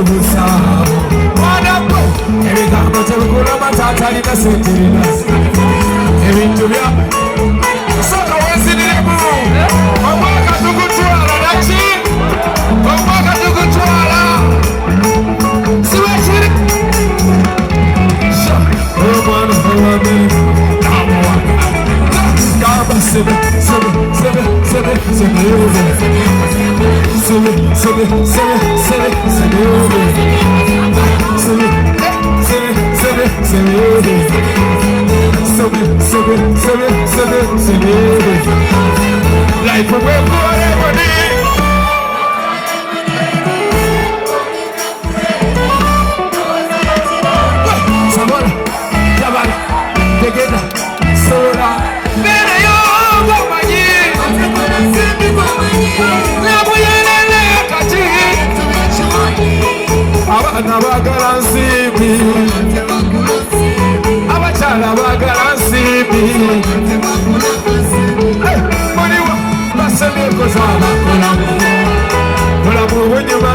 kulusa wanako ebigambo tebikula matata linasenterera ebintu bya soka weziniremu omwaka tugutwala naki omwaka tugutwala siwekiri omwana owami gamba sebe sebe sebe sebe sebe sebe sebe sebe sebe sebe life away forever. Samora, Jabal, Tegeda, Sora, Benayo, Guamayi, Nabuyele, Kachi, Abana Bagaransibi, Abachala Bagaransibi, Moniwa, Basami Kozala, Kolabu, Winyama.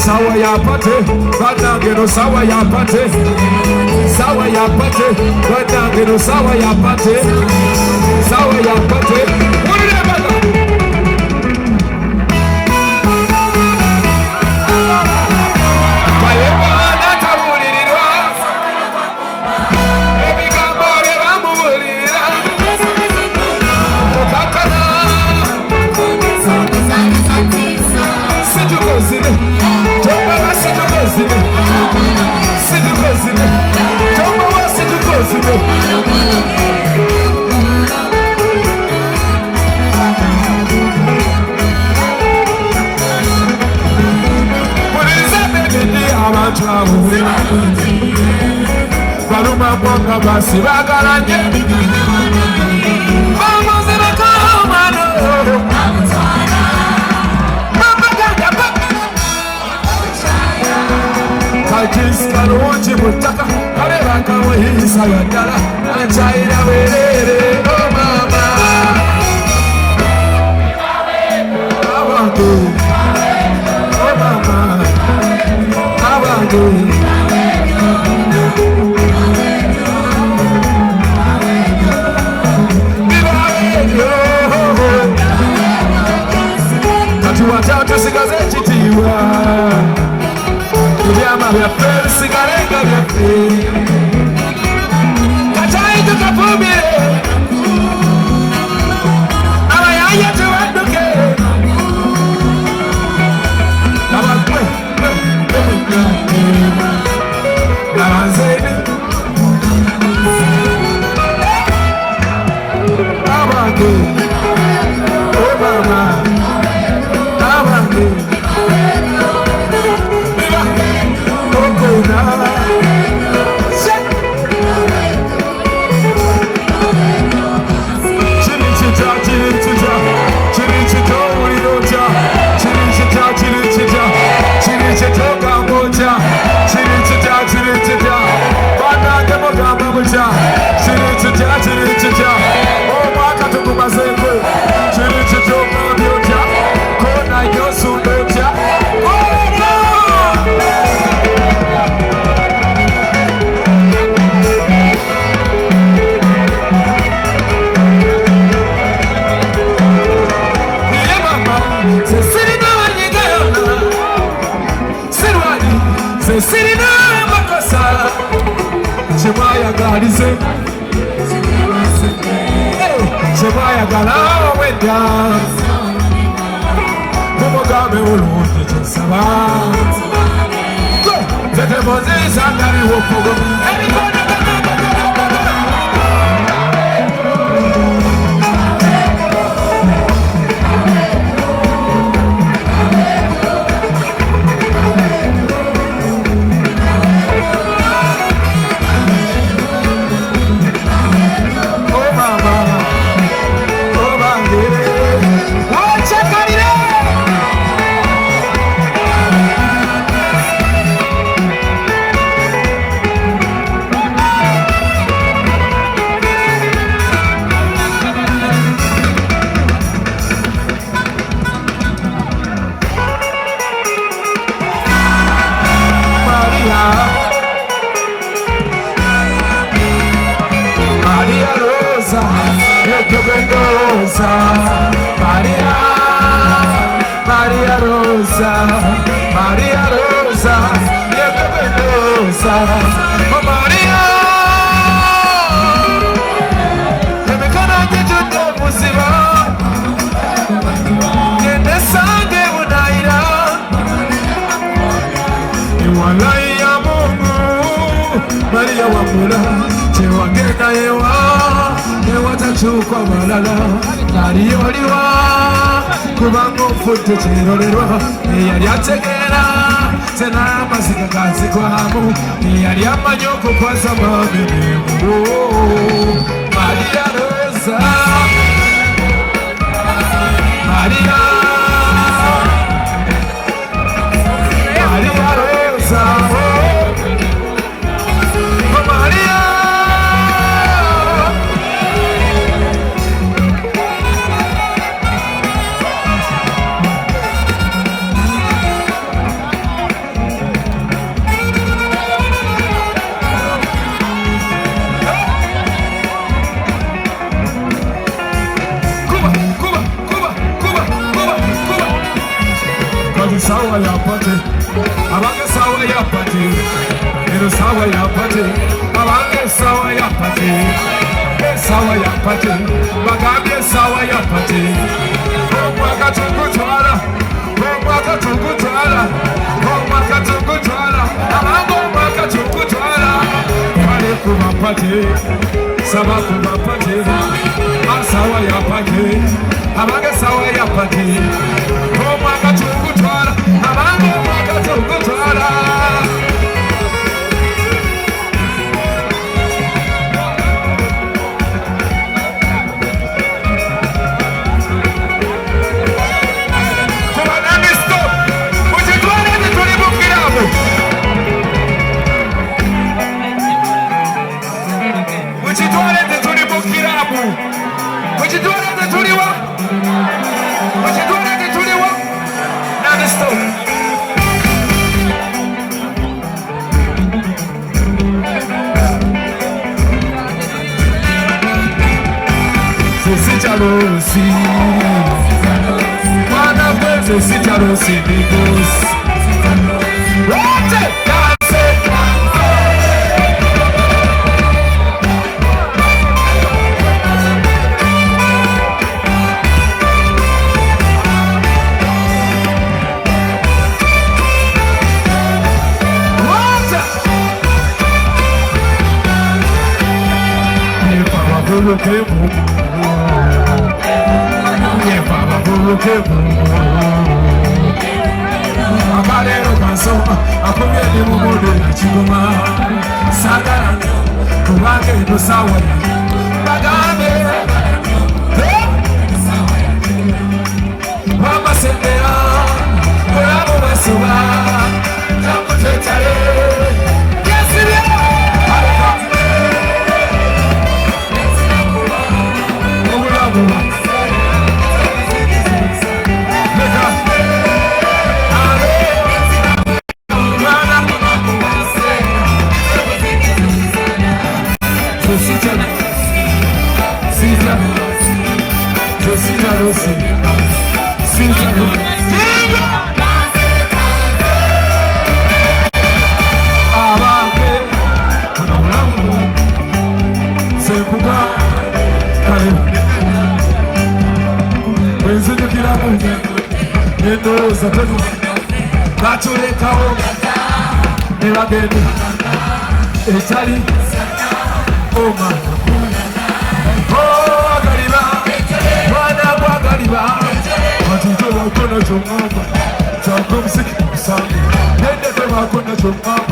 Sawa ya pate, badangeno sawa ya pate, sawa ya pate, badangeno sawa ya pate, sawa ya pate. What did I Baluma bonga basi bagalanye Bamuze bakamano Kajis kalonji mutaka Kale bakawe hisa yadala Anchaira werere oh mama Abangu oh mama Abangu Watatu sigazechitiwa Kuvyama vya peri sigarenga vya peri Kachai tukapumire Abayaya tuwanduke Abakwe Nawanzeni Abakwe Obama Shebaya gala wenda Mumogabe ulungi chesaba Tete mozi sangari wopogo Maria Rosa, Rosa, oh Maria. Emekana kijuto musiba, kende sange unaira. Iwalai ya Mungu, Maria wamula, chewa kenda ewa, ewa tachukwa malala, narioliwa, kubango futu chirolerwa, yari ategera, tena masika kazi kwa hamu, yari amanyoko kwa sababu Maria Rosa, Maria Rosa, oh Maria. Sawa ya pate, abange sawa ya pate, ero sawa ya pate, abange sawa ya pate, sawa ya pate, bagambe sawa ya pate. Mwaka tungutwala, mwaka tungutwala, mwaka tungutwala, abange mwaka tungutwala. Wale kumapate, sawa kumapate, sawa ya pate, abange sawa ya pate, mwaka tungutwala. Abange mwaka tungutwala. Kubanani stop. Mujitwale tulibukiramu. Mujitwale tulibukiramu. Mujitwale tuliwa. Mujitwale tuliwa. Nani stop. Sitarosi, mana veze sitarosi bigos. Rote dance, rote. Ne papa volo que Abalero kansoma akomye ni mumodo chigoma sagara kubange no sawa bagambe mama sendera kolabo basoba tamutetale yesibe alaka obulabo Batulekawo ne bagenda etali oma galiba mwana gwa galiba batujja bakona kyomwamba kyakomusiki musange nende tebakona kyomwamba